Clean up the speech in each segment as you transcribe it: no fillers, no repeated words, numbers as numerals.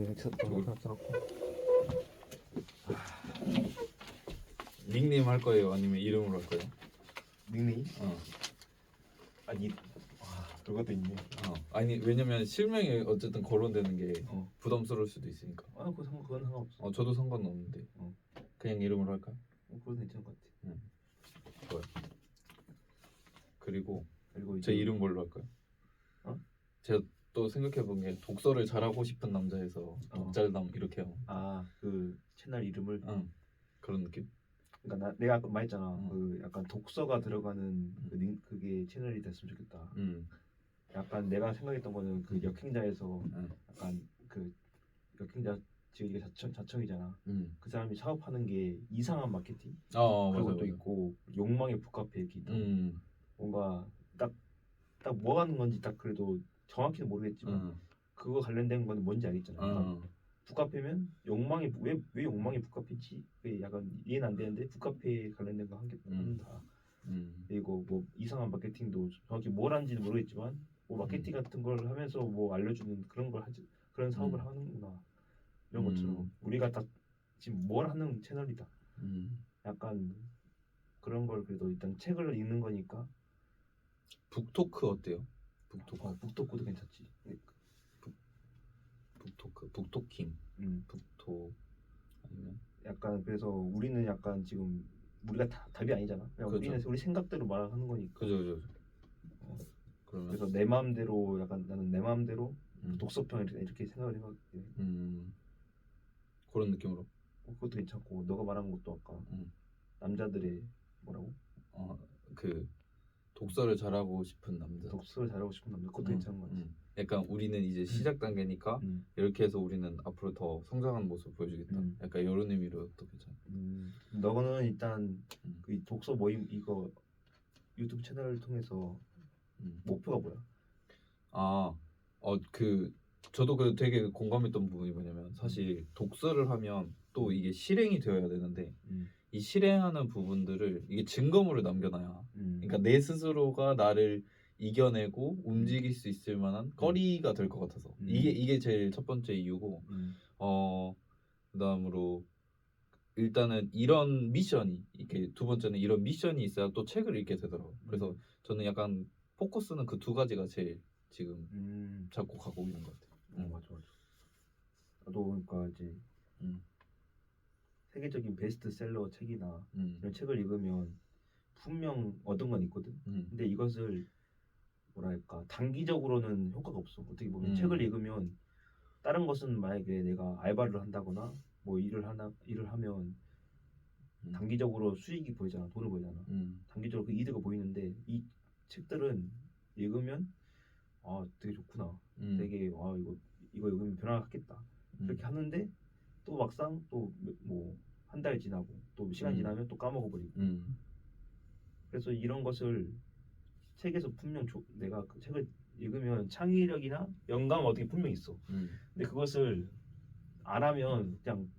이렇게 써놓고. 닉네임 할 거예요? 아니면 이름으로 할 거예요? 닉네임? 어. 아니, 그것도 있네. 아니 왜냐면 실명이 어쨌든 거론되는 게 어. 부담스러울 수도 있으니까. 그건 상관없어. 저도 상관은 없는데. 그냥 이름으로 할까? 그건 괜찮은 것 같아. 좋아요. 그리고 그리고 제 이름 뭘로 할까요? 제가 또 생각해본 게 독서를 잘하고 싶은 남자에서 독잘남 이렇게 하면. 그 채널 이름을. 그런 느낌? 그러니까 내가 아까 말했잖아. 그 약간 독서가 들어가는 그게 채널이 됐으면 좋겠다. 약간 내가 생각했던 거는 그 역행자에서 약간 그 역행자 지금 이게 자청이잖아. 그 사람이 사업하는 게 이상한 마케팅 그런 것도 있고 욕망에 북카페 이렇게 있다. 뭔가 딱 뭐 하는 건지 딱 그래도 정확히는 모르겠지만 그거 관련된 거는 뭔지 알겠잖아. 그러니까 북카페면 욕망이 왜 욕망이 북카페지? 왜 약간 이해는 안 되는데 북카페에 관련된 거 한다. 그리고 뭐 이상한 마케팅도 정확히 뭘 하는지는 모르겠지만 뭐 마케팅 같은 걸 하면서 뭐 알려주는 그런 걸 하지, 그런 사업을 하는구나 이런 것처럼 우리가 딱 지금 뭘 하는 채널이다. 약간 그런 걸 그래도 일단 책을 읽는 거니까. 북토크 어때요? 북토크. 북토크도 괜찮지. 북토크, 북토킹, 북토 아니면 약간 그래서 우리는 약간 지금 우리가 답이 아니잖아. 그냥 그죠. 우리는 우리 생각대로 말하는 거니까. 그죠. 그러면 그래서 내 마음대로 약간 나는 내 마음대로 독서평 이렇게 생각을 해봤기. 그런 느낌으로. 그것도 괜찮고 너가 말한 것도 아까 남자들의 뭐라고? 그 독서를 잘하고 싶은 남자. 독서를 잘하고 싶은 남자. 그것도 괜찮은 것 같아. 약간 우리는 이제 시작 단계니까 이렇게 해서 우리는 앞으로 더 성장하는 모습을 보여주겠다. 약간 이런 의미로 또 괜찮아. 너는 일단 그 독서 모임 이거 유튜브 채널을 통해서 목표가 뭐야? 저도 그 되게 공감했던 부분이 뭐냐면 사실 독서를 하면 또 이게 실행이 되어야 되는데 이 실행하는 부분들을 이게 증거물을 남겨놔야 그러니까 내 스스로가 나를 이겨내고 움직일 수 있을 만한 거리가 될 것 같아서 이게 제일 첫 번째 이유고 그다음으로 일단은 이런 미션이 이렇게 두 번째는 이런 미션이 있어야 또 책을 읽게 되더라고요. 그래서 저는 약간 포커스는 그 두 가지가 제일 지금 잡고 가고 있는 것 같아요. 맞아. 나도 그러니까 이제 세계적인 베스트셀러 책이나 이런 책을 읽으면 분명 얻은 건 있거든. 근데 이것을 뭐랄까 단기적으로는 효과가 없어. 어떻게 보면 책을 읽으면 다른 것은 만약에 내가 알바를 한다거나 뭐 일을 하면 단기적으로 수익이 보이잖아. 돈을 보이잖아. 단기적으로 그 이득이 보이는데 이 책들은 읽으면 되게 좋구나. 되게 이거 읽으면 변화하겠다. 그렇게 하는데 또 막상 또 뭐 한 달 지나고 또 시간 지나면 또 까먹어버리고. 그래서 이런 것을 책에서 분명 내가 그 책을 읽으면 창의력이나 영감 어떻게 분명 있어. 근데 그것을 안 하면 그냥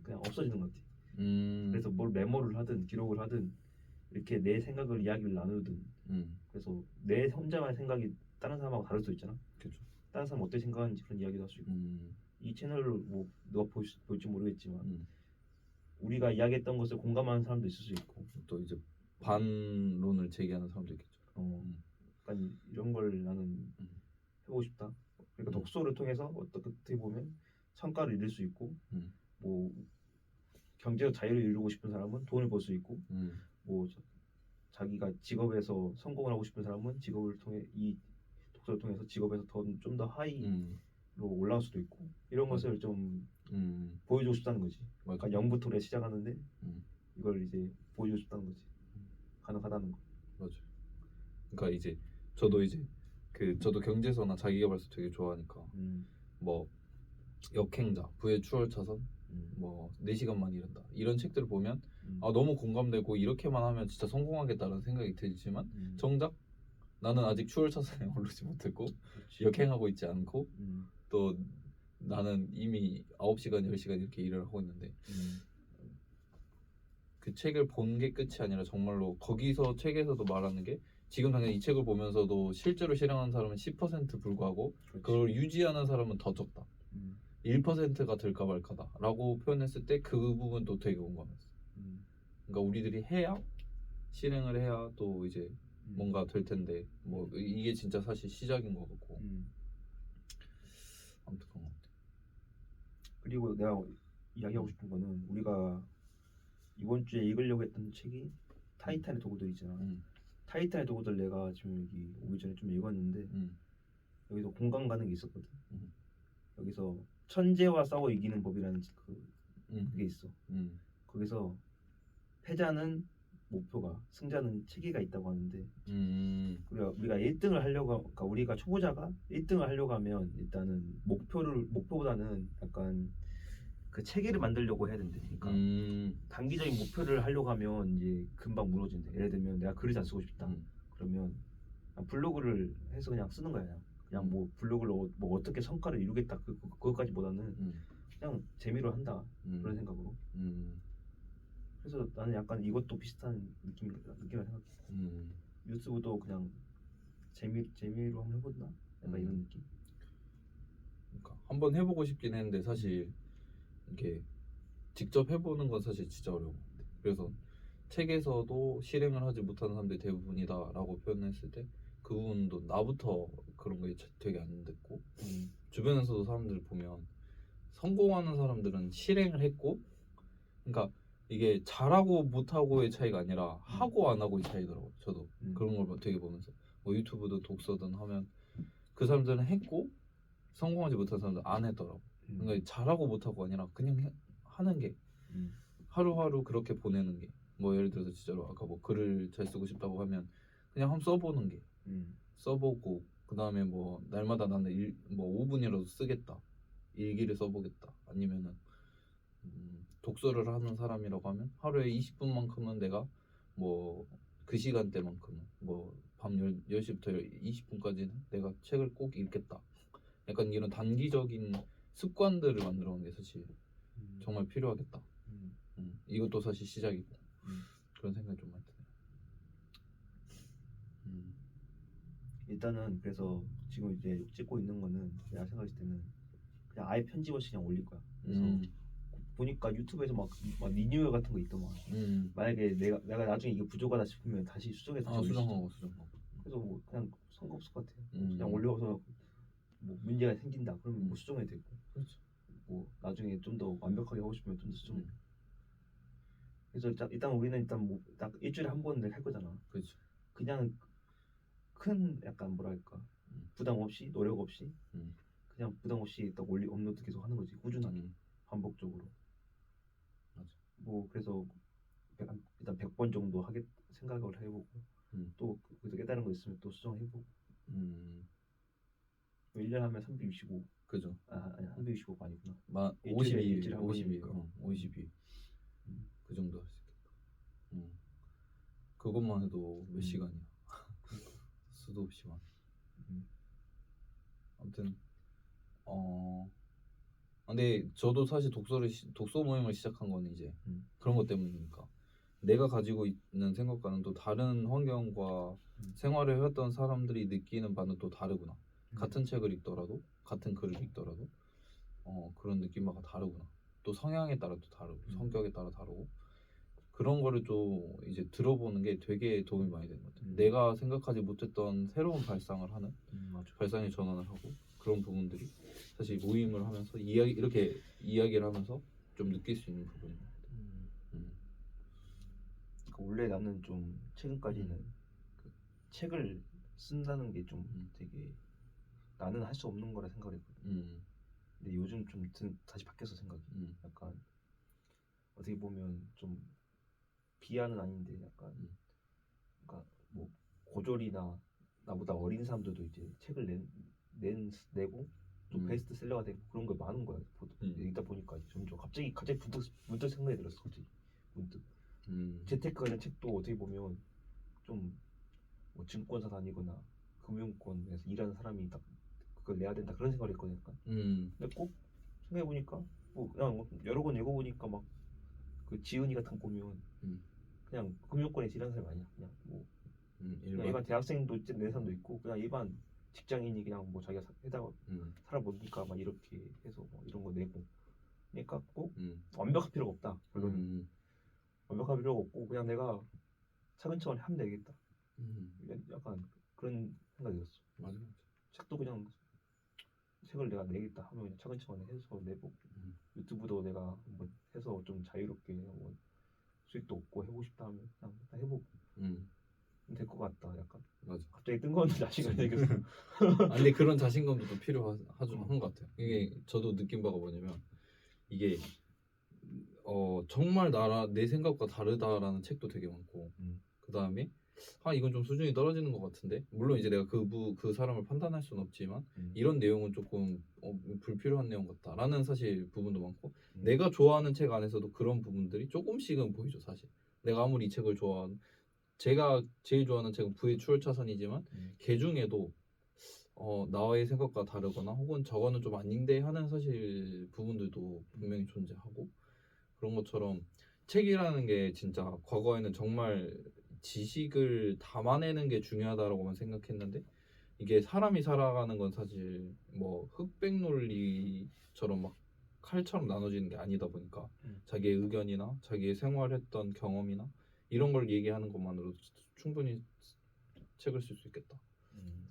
없어지는 것 같아. 그래서 뭘 메모를 하든 기록을 하든 이렇게 내 생각을 이야기를 나누든 그래서 내 혼자만의 생각이 다른 사람하고 다를 수 있잖아. 그렇죠. 다른 사람 어떻게 생각하는지 그런 이야기도 할 수 있고. 이 채널을 뭐 너가 볼지 모르겠지만 우리가 이야기했던 것을 공감하는 사람도 있을 수 있고 또 이제 반론을 제기하는 사람도 있겠죠. 약간 이런 걸 나는 해보고 싶다. 그러니까 독서를 통해서 어떻게 보면 성과를 이룰 수 있고 뭐 경제적 자유를 이루고 싶은 사람은 돈을 벌 수 있고 뭐 자기가 직업에서 성공을 하고 싶은 사람은 직업을 통해 이 독서를 통해서 직업에서 좀 더 하이로 올라갈 수도 있고 이런 것을 좀 보여주고 싶다는 거지. 그러니까 0부터 시작하는데 이걸 이제 보여주고 싶다는 거지. 가능하다는 거. 맞아요. 그러니까 이제 저도 이제 저도 경제서나 자기계발서 되게 좋아하니까 뭐 역행자, 부의 추월차선, 뭐 4시간만 일한다 이런 책들을 보면 너무 공감되고 이렇게만 하면 진짜 성공하겠다는 생각이 들지만 정작 나는 아직 추월차선에 오르지 못했고 역행하고 있지 않고 또 나는 이미 9시간, 10시간 이렇게 일을 하고 있는데 그 책을 본 게 끝이 아니라 정말로 거기서 책에서도 말하는 게 지금 당장 이 책을 보면서도 실제로 실행하는 사람은 10% 불구하고 그걸 유지하는 사람은 더 적다. 1%가 될까 말까다라고 표현했을 때 그 부분도 되게 공감했어. 그러니까 우리들이 해야 실행을 해야 또 이제 뭔가 될 텐데 뭐 이게 진짜 사실 시작인 것 같고 아무튼 그런 것 같아. 그리고 내가 이야기하고 싶은 거는 우리가 이번 주에 읽으려고 했던 책이 타이탄의 도구들이잖아. 타이탄의 도구들 내가 지금 여기 오기 전에 좀 읽었는데 여기서 공감 가는 게 있었거든. 여기서 천재와 싸워 이기는 법이라는 그게 있어. 거기서 패자는 목표가, 승자는 체계가 있다고 하는데 우리가 1등을 하려고, 그러니까 우리가 초보자가 1등을 하려고 하면 일단은 목표보다는 약간 그 체계를 만들려고 해야 된대. 그러니까 단기적인 목표를 하려고 하면 이제 금방 무너진대. 예를 들면 내가 글을 잘 쓰고 싶다. 그러면 그냥 블로그를 해서 그냥 쓰는 거야. 그냥 뭐 블로그를 뭐 어떻게 성과를 이루겠다 그것까지보다는 그냥 재미로 한다 그런 생각으로. 그래서 나는 약간 이것도 비슷한 느낌이라 생각해. 유튜브도 그냥 재미로 한번 해본다. 약간 이런 느낌. 그러니까 한번 해보고 싶긴 했는데 사실 이게 직접 해보는 건 사실 진짜 어려워. 그래서 책에서도 실행을 하지 못하는 사람들이 대부분이다라고 표현했을 때 그 부분도 나부터 그런 게 되게 안 됐고 주변에서도 사람들 보면 성공하는 사람들은 실행을 했고, 그러니까 이게 잘하고 못하고의 차이가 아니라 하고 안 하고의 차이더라고요. 저도 그런 걸 되게 보면서 뭐 유튜브든 독서든 하면 그 사람들은 했고 성공하지 못한 사람들은 안 했더라고. 그러니까 잘하고 못하고 아니라 그냥 하는 게 하루하루 그렇게 보내는 게 뭐 예를 들어서 진짜로 아까 뭐 글을 잘 쓰고 싶다고 하면 그냥 한번 써보는 게 써보고 그 다음에 뭐 날마다 나는 뭐 5분이라도 쓰겠다, 일기를 써보겠다, 아니면은 독서를 하는 사람이라고 하면 하루에 20분만큼은 내가 뭐 그 시간대만큼은 뭐 밤 10시부터 20분까지는 내가 책을 꼭 읽겠다. 약간 이런 단기적인 습관들을 만들어가는 게 사실 정말 필요하겠다. 이것도 사실 시작이고 그런 생각이 좀 많이 드네요. 일단은 그래서 지금 이제 찍고 있는 거는 내가 생각했을 때는 그냥 아예 편집 없이 그냥 올릴 거야. 그래서 보니까 유튜브에서 막 리뉴얼 같은 거 있더만. 만약에 내가 나중에 이게 부족하다 싶으면 다시 수정해서 수정하고. 그래서 뭐 그냥 상관없을 것 같아요. 그냥 올려서 뭐 문제가 생긴다 그러면 뭐 수정해도 되고. 그렇죠. 뭐 나중에 좀 더 완벽하게 하고 싶으면 좀 더 수정해. 그래서 일단 우리는 일단 뭐 딱 일주일에 한 번을 할 거잖아. 그렇죠. 그냥 큰 약간 뭐랄까 부담 없이 노력 없이 그냥 부담 없이 딱 업로드 계속 하는 거지. 꾸준하게 반복적으로. 맞아. 뭐 그래서 일단 100번 정도 생각을 해보고 또 그래서 깨달은 거 있으면 또 수정해보고 1년 하면 365. 그죠. 아니 365가 아니구나. 52일. 그 정도 할 수 있겠다. 그것만 해도 몇 시간이야. 수도 없이 많아. 아무튼 근데 저도 사실 독서 모임을 시작한 건 이제 그런 것 때문이니까 내가 가지고 있는 생각과는 또 다른 환경과 생활을 해왔던 사람들이 느끼는 바는 또 다르구나. 같은 책을 읽더라도 같은 글을 읽더라도 그런 느낌마다 다르구나. 또 성향에 따라 또 다르고 성격에 따라 다르고 그런 거를 좀 이제 들어보는 게 되게 도움이 많이 되는 것 같아요. 내가 생각하지 못했던 새로운 발상을 하는 발상의 전환을 하고 그런 부분들이 사실 모임을 하면서 이렇게 이야기를 하면서 좀 느낄 수 있는 부분인 것 같아요. 그러니까 원래 나는 좀 최근까지는 그 책을 쓴다는 게 좀 되게 나는 할 수 없는 거라 생각을 했거든. 근데 요즘 좀 다시 바뀌었어 생각이. 약간 어떻게 보면 좀 비하는 아닌데 약간 그러니까 뭐 고졸이나 나보다 어린 사람들도 이제 책을 내고 또 베스트셀러가 되고 그런 거 많은 거야. 읽다 보니까 점점 갑자기 문득 생각이 들었어. 갑자기 문득. 재테크 관련 책도 어떻게 보면 좀 뭐 증권사 다니거나 금융권에서 일하는 사람이 딱 그걸 내야 된다 그런 생각을 했거든. 약간. 근데 꼭 생각해 보니까 뭐 그냥 여러 권 읽어보니까 막 그 지은이 같은 거 보면 그냥 금융권에서 일하는 사람이 아니야. 그냥 뭐 그냥 일반 대학생도 내 사람도 있고 그냥 일반 직장인이 그냥 뭐 자기가 살아보니까 막 이렇게 해서 뭐 이런 거 해서 내고 그러니까 꼭 완벽할 필요가 없다. 물론 완벽할 필요가 없고 그냥 내가 차근차근 하면 되겠다. 약간 그런 생각이 들었어. 맞아. 책도 그냥 책을 내가 내겠다 하면 그냥 차근차근 해서 내보고 유튜브도 내가 한번 해서 좀 자유롭게 한번 수익도 얻고 해보고 싶다 하면 그냥 해보고 될 것 같다. 약간 맞아. 갑자기 뜬금없는 자신감이 생겼어. 근데 그런 자신감도 좀 필요한 것 같아요. 이게 저도 느낀 바가 뭐냐면 이게 정말 내 생각과 다르다라는 책도 되게 많고 그 다음에 이건 좀 수준이 떨어지는 것 같은데 물론 이제 내가 그 사람을 판단할 수는 없지만 이런 내용은 조금 불필요한 내용 같다라는 사실 부분도 많고 내가 좋아하는 책 안에서도 그런 부분들이 조금씩은 보이죠. 사실 내가 아무리 이 책을 제가 제일 좋아하는 책은 부의 추월차선이지만 걔 중에도 나의 생각과 다르거나 혹은 저거는 좀 아닌데 하는 사실 부분들도 분명히 존재하고 그런 것처럼 책이라는 게 진짜 과거에는 정말 지식을 담아내는 게 중요하다라고만 생각했는데 이게 사람이 살아가는 건 사실 뭐 흑백 논리처럼 막 칼처럼 나눠지는 게 아니다 보니까 자기의 의견이나 자기의 생활했던 경험이나 이런 걸 얘기하는 것만으로도 충분히 책을 쓸 수 있겠다.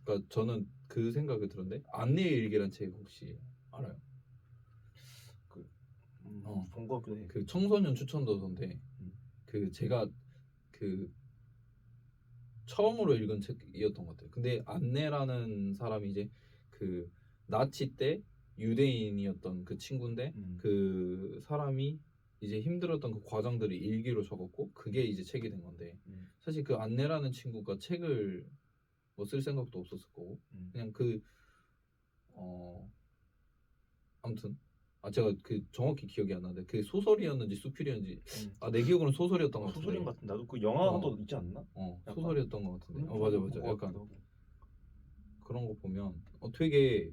그러니까 저는 그 생각이 들었는데 안내의 일기란 책 혹시 알아요? 본 거 같기도 해. 그 청소년 추천도서인데 그 제가 그 처음으로 읽은 책이었던 것 같아요. 근데 안내라는 사람이 이제 그 나치 때 유대인이었던 그 친구인데 그 사람이 이제 힘들었던 그 과정들을 일기로 적었고 그게 이제 책이 된 건데 사실 그 안내라는 친구가 책을 뭐 쓸 생각도 없었을 거고 그냥 아무튼 제가 그 정확히 기억이 안 나는데 그게 소설이었는지 수필이었는지 내 기억으로는 소설이었던 것 같은데 소설인 것 같은데 나도 그 영화도 있지 않나? 소설이었던 것 같은데 맞아 약간 그런 거 보면 되게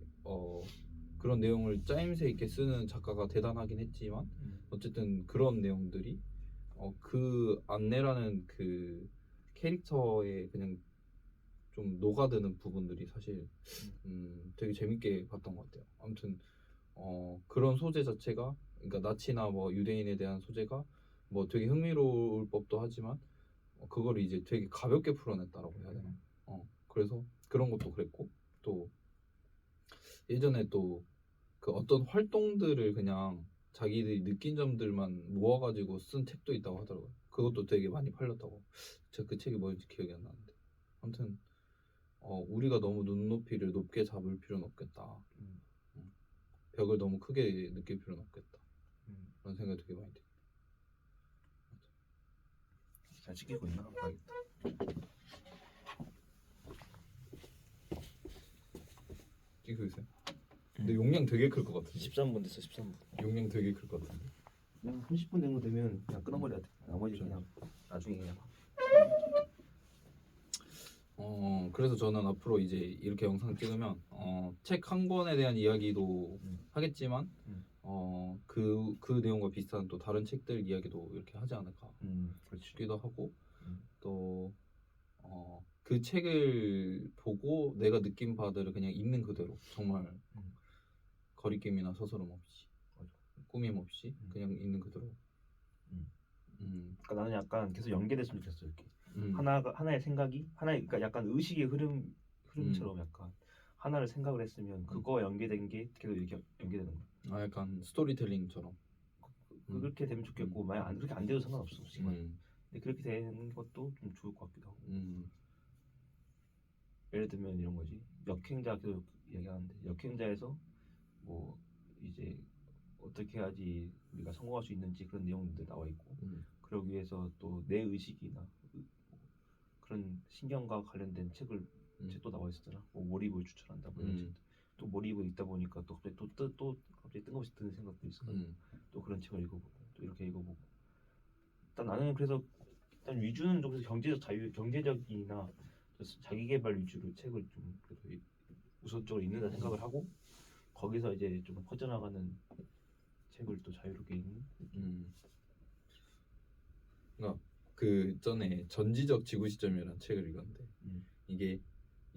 그런 내용을 짜임새 있게 쓰는 작가가 대단하긴 했지만 어쨌든 그런 내용들이 그 안내라는 그 캐릭터에 그냥 좀 녹아드는 부분들이 사실 되게 재밌게 봤던 것 같아요. 아무튼 그런 소재 자체가 그러니까 나치나 뭐 유대인에 대한 소재가 뭐 되게 흥미로울 법도 하지만 그걸 이제 되게 가볍게 풀어냈다라고 해야 되나? 그래서 그런 것도 그랬고 또 예전에 또 그 어떤 활동들을 그냥 자기들이 느낀 점들만 모아가지고 쓴 책도 있다고 하더라고요. 그것도 되게 많이 팔렸다고. 제가 그 책이 뭔지 기억이 안 나는데 아무튼 우리가 너무 눈높이를 높게 잡을 필요는 없겠다. 벽을 너무 크게 느낄 필요는 없겠다. 그런 생각이 되게 많이 들어요. 잘 찍히고 있나? 봐야겠다. 찍고 있어요? 근데 용량 되게 클 것 같은데. 13분 됐어. 13분. 용량 되게 클 것 같은데. 그냥 30분 정도 되면 그냥 끊어버려야 돼. 나머지 그냥 나중에 그냥. 그래서 저는 앞으로 이제 이렇게 영상 찍으면 책 한 권에 대한 이야기도 하겠지만 그 내용과 비슷한 또 다른 책들 이야기도 이렇게 하지 않을까 싶기도 하고 또 그 책을 보고 내가 느낀 바들을 그냥 있는 그대로 정말 거리낌이나 서스럼 없이 꾸밈 없이 그냥 있는 그대로 그러니까 나는 약간 계속 연계됐으면 좋겠어. 이렇게 하나의 생각이 그러니까 약간 의식의 흐름처럼 약간 하나를 생각을 했으면 그거와 연계된 게 계속 이렇게 연계되는 거야. 약간 스토리텔링처럼 그렇게 되면 좋겠고 만약 그렇게 안 돼도 상관없어. 근데 그렇게 되는 것도 좀 좋을 것 같기도 하고. 예를 들면 이런 거지. 역행자 계속 얘기하는데 역행자에서 뭐 이제 어떻게 해야지 우리가 성공할 수 있는지 그런 내용들 나와 있고 그러기 위해서 또 내 의식이나 그런 신경과 관련된 책도 나와 있었잖아. 뭐 몰입을 추천한다 뭐 이런 책들. 또 몰입을 읽다 보니까 또 갑자기 또 갑자기 뜬금없이 드는 생각도 있어. 또 그런 책을 읽어보고 또 이렇게 읽어보고. 일단 나는 그래서 일단 위주는 좀 경제적 자유, 경제적이나 자기개발 위주로 책을 좀 그래도 우선적으로 읽는다 생각을 하고 거기서 이제 좀 퍼져나가는 책을 또 자유롭게 읽는 느낌. 그러니까 그 전에 전지적 지구 시점이라는 책을 읽었는데 이게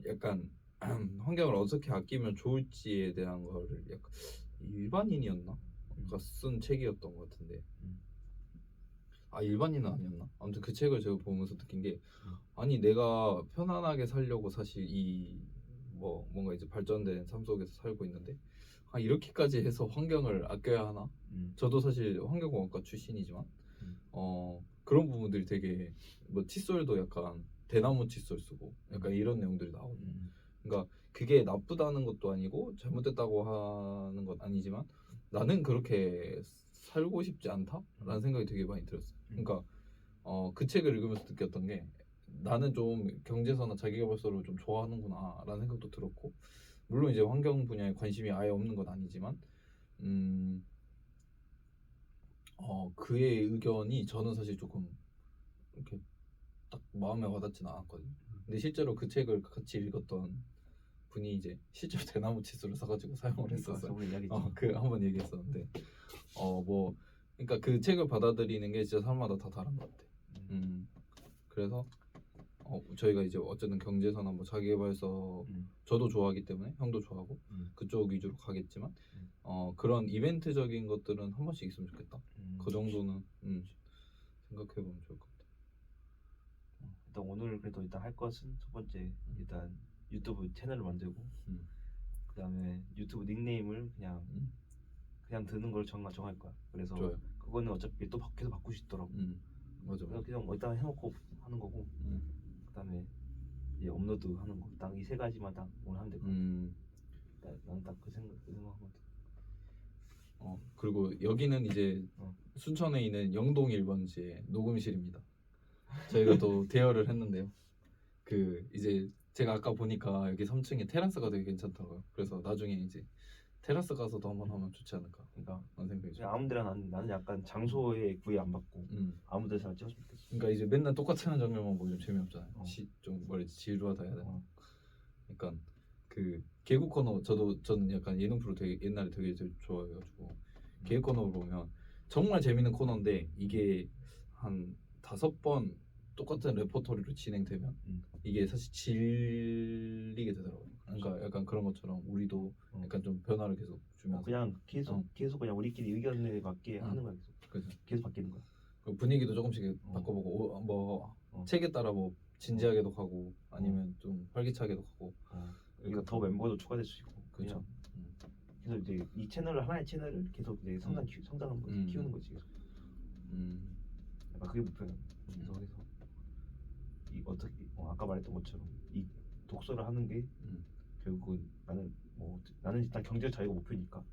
약간 환경을 어떻게 아끼면 좋을지에 대한 거를 약간 일반인이었나? 가 쓴 책이었던 것 같은데 일반인은 아니었나? 아무튼 그 책을 제가 보면서 느낀 게 아니 내가 편안하게 살려고 사실 이 뭔가 이제 발전된 삶 속에서 살고 있는데 이렇게까지 해서 환경을 아껴야 하나? 저도 사실 환경공학과 출신이지만 그런 부분들이 되게 칫솔도 약간 대나무 칫솔 쓰고 약간 이런 내용들이 나오거든요. 그러니까 그게 나쁘다는 것도 아니고 잘못됐다고 하는 건 아니지만 나는 그렇게 살고 싶지 않다라는 생각이 되게 많이 들었어요. 그러니까 그 책을 읽으면서 느꼈던 게 나는 좀 경제서나 자기계발서를 좀 좋아하는구나라는 생각도 들었고 물론 이제 환경 분야에 관심이 아예 없는 건 아니지만 그의 의견이 저는 사실 조금 이렇게 딱 마음에 와닿지는 않았거든요. 근데 실제로 그 책을 같이 읽었던 분이 이제 실제로 대나무 칫솔을 사가지고 사용을 했었어요. 그 한번 얘기했었는데 그러니까 그 책을 받아들이는 게 진짜 사람마다 다 다른 것 같아. 그래서 저희가 이제 어쨌든 경제서나 자기계발서 저도 좋아하기 때문에 형도 좋아하고 그쪽 위주로 가겠지만 그런 이벤트적인 것들은 한 번씩 있으면 좋겠다. 그 정도는 생각해보면 좋을 것 같아. 일단 오늘 그래도 일단 할 것은 첫 번째 일단 유튜브 채널을 만들고 그다음에 유튜브 닉네임을 그냥 드는 걸 정할 거야. 그래서 좋아요. 그거는 어차피 또 계속 바꿀 수 있더라고. 맞아. 그래서 그냥 일단 해놓고 하는 거고 그다음에 이제 업로드 하는 거. 딱 이 세 가지만 딱 오늘 하면 될 것 같아. 나는 딱 그 생각하거든. 그리고 여기는 이제 순천에 있는 영동 1번지의 녹음실입니다. 저희가 또 대여를 했는데요. 이제 제가 아까 보니까 여기 3층에 테라스가 되게 괜찮더라고요. 그래서 나중에 이제 테라스 가서도 한번 하면 좋지 않을까. 그러니까 그런 생각이 좀. 아무데나 나는 약간 장소에 구애 안 받고 아무데나 찍었으면 좋겠어. 그러니까 이제 맨날 똑같은 장면만 보면 재미없잖아요. 좀 지루하다 해야 되나. 그러니까 그 개구 코너 저는 약간 예능 프로 옛날에 되게 좋아해가지고 개구 코너 보면 정말 재밌는 코너인데 이게 한 5번 똑같은 레퍼토리로 진행되면 이게 사실 질리게 되더라고요. 그러니까 약간 그런 것처럼 우리도 약간 좀 변화를 계속 주면서 그냥 계속 그냥 우리끼리 의견에 맞게 하는 거야. 계속 바뀌는 거야. 분위기도 조금씩 바꿔보고 책에 따라 진지하게도 가고 아니면 좀 활기차게도 가고 그러니까 더 멤버도 추가될 수 있고. 그렇죠. 그래서 이제 이 하나의 채널을 계속 이제 성장하는 거지. 키우는 거지 계속. 약간 그게 목표야. 그래서 이 어떻게 아까 말했던 것처럼 이 독서를 하는 게 결국은 나는 일단 경제 자유가 목표니까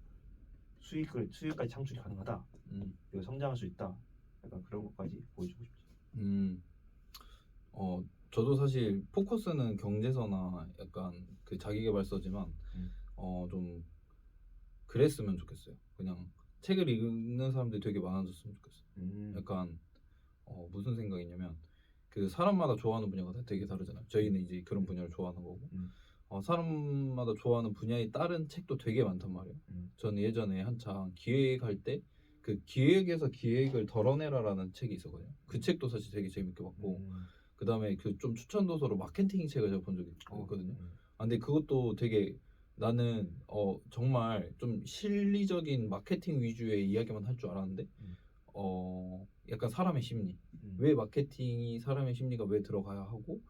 수익까지 창출이 가능하다. 그리고 성장할 수 있다. 약간 그런 것까지 보여주고 싶지. 저도 사실 포커스는 경제서나 약간 그 자기계발서지만 좀 그랬으면 좋겠어요. 그냥 책을 읽는 사람들이 되게 많아졌으면 좋겠어요. 약간 무슨 생각이냐면 그 사람마다 좋아하는 분야가 되게 다르잖아요. 저희는 이제 그런 분야를 좋아하는 거고 사람마다 좋아하는 분야에 따른 책도 되게 많단 말이에요. 저는 예전에 한창 기획할 때 그 기획에서 기획을 덜어내라라는 책이 있었거든요. 그 책도 사실 되게 재밌게 봤고 그 다음에 그 좀 추천 도서로 마케팅 책을 제가 본 적이 있거든요. 근데 그것도 되게 나는 정말 좀 실리적인 마케팅 위주의 이야기만 할 줄 알았는데 약간 사람의 심리 왜 마케팅이 사람의 심리가 왜 들어가야 하고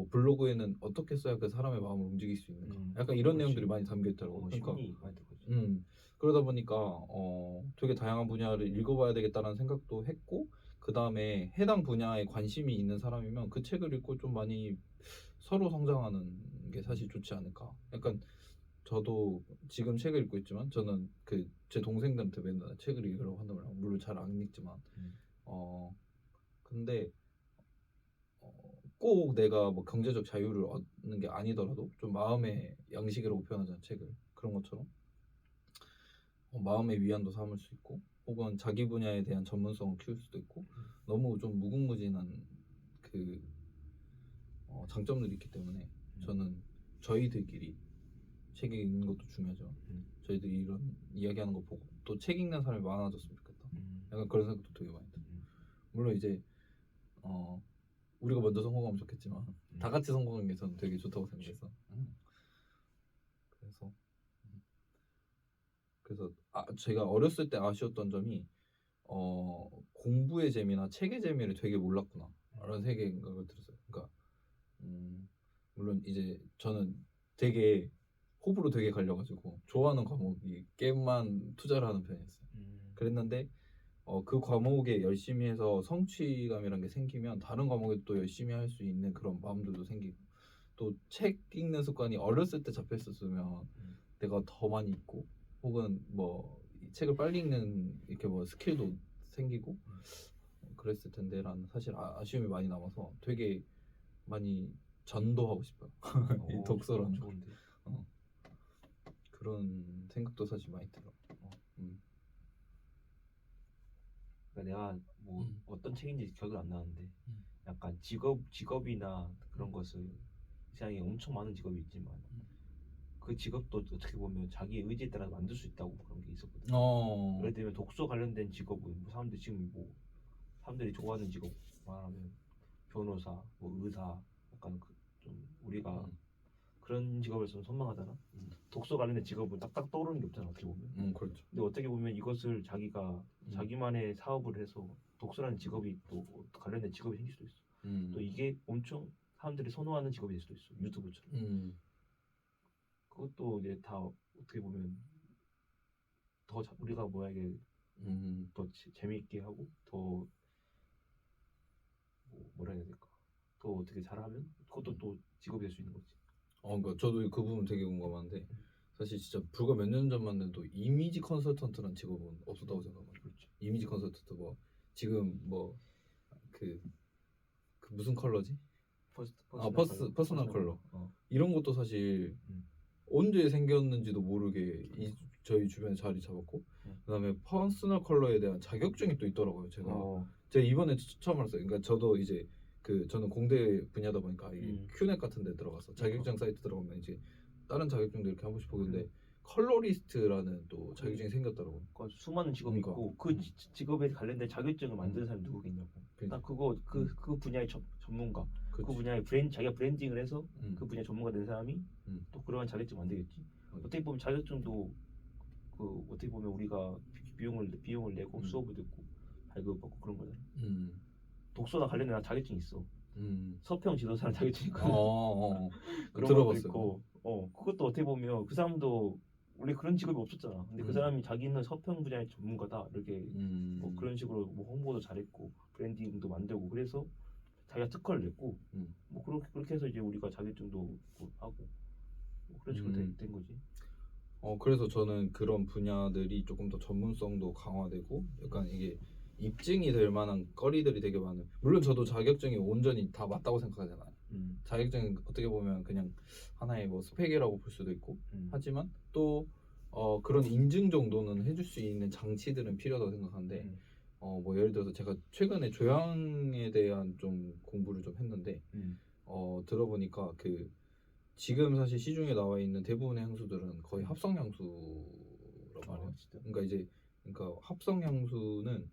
블로그에는 어떻게 써야 그 사람의 마음을 움직일 수 있는가 약간 이런 내용들이 많이 담겨 있더라고요. 그러니까 그러다 보니까 되게 다양한 분야를 읽어봐야 되겠다는 생각도 했고 그 다음에 해당 분야에 관심이 있는 사람이면 그 책을 읽고 좀 많이 서로 성장하는 게 사실 좋지 않을까. 약간 저도 지금 책을 읽고 있지만 저는 제 동생들한테 맨날 책을 읽으라고 한단 말이에요. 물론 잘 안 읽지만 근데 꼭 내가 경제적 자유를 얻는 게 아니더라도 좀 마음의 양식이라고 표현하잖아 책을. 그런 것처럼 마음의 위안도 삼을 수 있고 혹은 자기 분야에 대한 전문성을 키울 수도 있고 너무 좀 무궁무진한 장점들이 있기 때문에 저는 저희들끼리 책 읽는 것도 중요하죠. 저희들이 이런 이야기하는 거 보고 또 책 읽는 사람이 많아졌으면 좋겠다. 약간 그런 생각도 되게 많이 들어요. 물론 이제 우리가 먼저 성공하면 좋겠지만 다 같이 성공하는 게 저는 되게 좋다고 생각해서 그래서 그래서 제가 어렸을 때 아쉬웠던 점이 공부의 재미나 책의 재미를 되게 몰랐구나 라는 생각을 들었어요. 그러니까 물론 이제 저는 되게 호불호 되게 갈려가지고 좋아하는 과목이 게임만 투자를 하는 편이었어요. 그랬는데 그 과목에 열심히 해서 성취감이란 게 생기면 다른 과목에 또 열심히 할 수 있는 그런 마음들도 생기고, 또 책 읽는 습관이 어렸을 때 잡혔었으면 내가 더 많이 읽고 혹은 뭐 책을 빨리 읽는 이렇게 뭐 스킬도 생기고 그랬을 텐데라는 사실 아쉬움이 많이 남아서 되게 많이 전도하고 싶어요. 이 독서라는 좋은데. 그런 생각도 사실 많이 들어. 그러니까 내가 뭐 어떤 책인지 기억이 안 나는데 약간 직업이나 그런 것을 세상에 엄청 많은 직업이 있지만 그 직업도 어떻게 보면 자기 의지에 따라 만들 수 있다고 그런 게 있었거든. 예를 들면 독서 관련된 직업은 뭐 사람들이 지금 뭐 사람들이 좋아하는 직업 말하면 변호사, 뭐 의사, 약간 좀 우리가 그런 직업을 좀 선망하잖아. 독서 관련된 직업은 딱딱 떠오르는 게 없잖아, 어떻게 보면. 그렇죠. 근데 어떻게 보면 이것을 자기가 자기만의 사업을 해서 독서라는 직업이 또 관련된 직업이 생길 수도 있어. 또 이게 엄청 사람들이 선호하는 직업이 될 수도 있어, 유튜브처럼. 그것도 이제 다 어떻게 보면 더 우리가 이게 더 재미있게 하고 더 뭐라 해야 될까? 더 어떻게 잘하면 그것도 또 직업이 될 수 있는 거지. 그러니까 저도 그 부분 되게 공감한데 사실 진짜 불과 몇 년 전만 해도 이미지 컨설턴트라는 직업은 없었다고 생각합니다. 그렇죠. 이미지 컨설턴트 뭐 지금 뭐 그 무슨 컬러지? 퍼스널 컬러. 이런 것도 사실 언제 생겼는지도 모르게 저희 주변에 자리 잡았고 그다음에 퍼스널 컬러에 대한 자격증이 또 있더라고요. 제가 이번에 처음 알았어요. 그러니까 저도 이제 저는 공대 분야다 보니까 이 큐넷 같은 데 들어가서 자격증 사이트 들어가면 이제 다른 자격증도 이렇게 한 번씩 보는데 컬러리스트라는 또 자격증이 생겼더라고요. 그러니까 수많은 직업이 있고 그 직업에 관련된 자격증을 만드는 사람이 누구겠냐고. 딱 그 분야의 전문가. 그 분야의 자기가 브랜딩을 해서 그 분야 전문가 된 사람이 또 그러한 자격증 만들겠지. 어떻게 보면 자격증도 어떻게 보면 우리가 비용을 내고 수업을 듣고 발급받고 그런 거잖아. 독서나 관련된 자격증이 있어. 서평 지도사라는 자격증이 있거든. 그런 것도 있고, 그것도 어떻게 보면 그 사람도 원래 그런 직업이 없었잖아. 근데 그 사람이 자기는 서평 분야의 전문가다 이렇게 뭐 그런 식으로 뭐 홍보도 잘했고 브랜딩도 만들고 그래서 자기가 특허를 냈고 뭐 그렇게 해서 이제 우리가 자격증도 하고 뭐 그런 식으로 된 거지. 그래서 저는 그런 분야들이 조금 더 전문성도 강화되고 약간 이게 입증이 될 만한 거리들이 되게 많아요. 물론 저도 자격증이 온전히 다 맞다고 생각하잖아요. 자격증은 어떻게 보면 그냥 하나의 뭐 스펙이라고 볼 수도 있고 하지만 또 그런 인증 정도는 해줄 수 있는 장치들은 필요하다고 생각하는데 뭐 예를 들어서 제가 최근에 조향에 대한 좀 공부를 좀 했는데 들어보니까 지금 사실 시중에 나와 있는 대부분의 향수들은 거의 합성 향수라고 해요. 그러니까 합성 향수는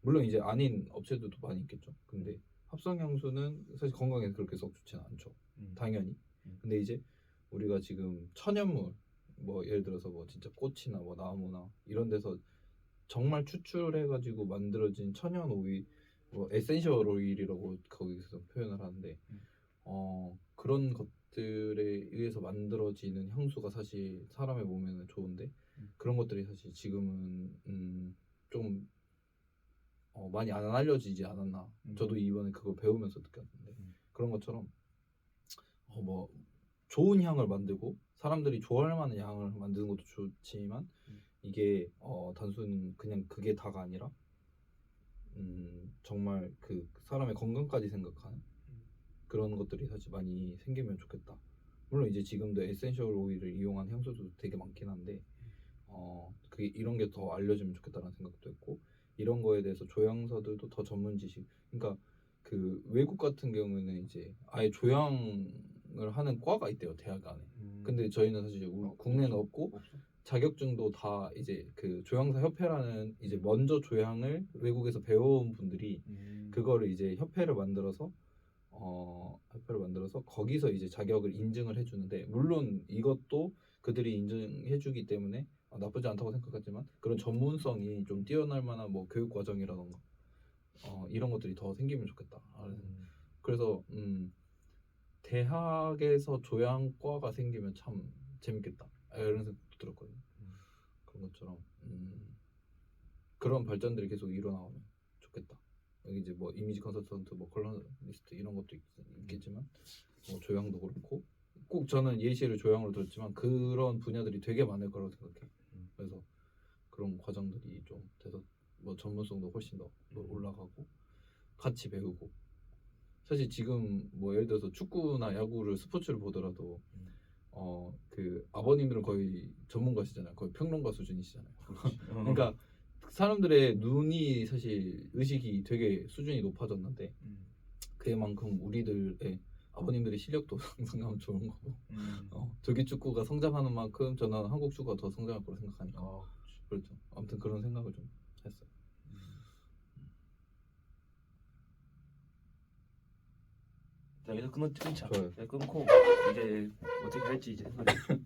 물론 이제 아닌 업체들도 많이 있겠죠. 근데 합성 향수는 사실 건강에 그렇게 썩 좋지는 않죠. 당연히. 근데 이제 우리가 지금 천연물 뭐 예를 들어서 뭐 진짜 꽃이나 뭐 나무나 이런 데서 정말 추출해가지고 만들어진 천연 오일, 뭐 에센셜 오일이라고 거기서 표현을 하는데 그런 것들에 의해서 만들어지는 향수가 사실 사람의 몸에는 좋은데 그런 것들이 사실 지금은 좀 많이 안 알려지지 않았나. 저도 이번에 그거 배우면서 느꼈는데 그런 것처럼 뭐 좋은 향을 만들고 사람들이 좋아할 만한 향을 만드는 것도 좋지만 이게 단순 그냥 그게 다가 아니라 정말 그 사람의 건강까지 생각하는 그런 것들이 사실 많이 생기면 좋겠다. 물론 이제 지금도 에센셜 오일을 이용한 향수도 되게 많긴 한데 그게 이런 게 더 알려지면 좋겠다는 생각도 했고 이런 거에 대해서 조향사들도 더 전문 지식. 그러니까 그 외국 같은 경우에는 이제 아예 조향을 하는 과가 있대요 대학 안에. 근데 저희는 사실 국내는 없고 자격증도 다 이제 그 조향사 협회라는 이제 먼저 조향을 외국에서 배워온 분들이 그거를 이제 협회를 만들어서 거기서 이제 자격을 인증을 해주는데 물론 이것도 그들이 인정해주기 때문에 나쁘지 않다고 생각하지만 그런 전문성이 좀 뛰어날 만한 뭐 교육 과정이라던가 이런 것들이 더 생기면 좋겠다. 그래서 대학에서 조향과가 생기면 참 재밌겠다 이런 생각도 들었거든요. 그런 것처럼 그런 발전들이 계속 일어나면 좋겠다. 여기 이제 뭐 이미지 컨설턴트, 뭐 컬러리스트 이런 것도 있겠지만 뭐 조향도 그렇고 꼭 저는 예시를 조향으로 들었지만 그런 분야들이 되게 많을 거라고 생각해. 그래서 그런 과정들이 좀 돼서 뭐 전문성도 훨씬 더 올라가고 같이 배우고 사실 지금 뭐 예를 들어서 축구나 야구를 스포츠를 보더라도 그 아버님들은 거의 전문가시잖아요. 거의 평론가 수준이시잖아요. 그러니까 사람들의 눈이 사실 의식이 되게 수준이 높아졌는데 그만큼 우리들의 아버님들의 실력도 상당히 좋은 거고 조기 축구가 성장하는 만큼 저는 한국 축구가 더 성장할 거라 생각하니까 그렇죠. 아무튼 그런 생각을 좀 했어요. 자, 여기서 끊자. 좋아요. 끊고 이제 어떻게 할지 이제 생각해.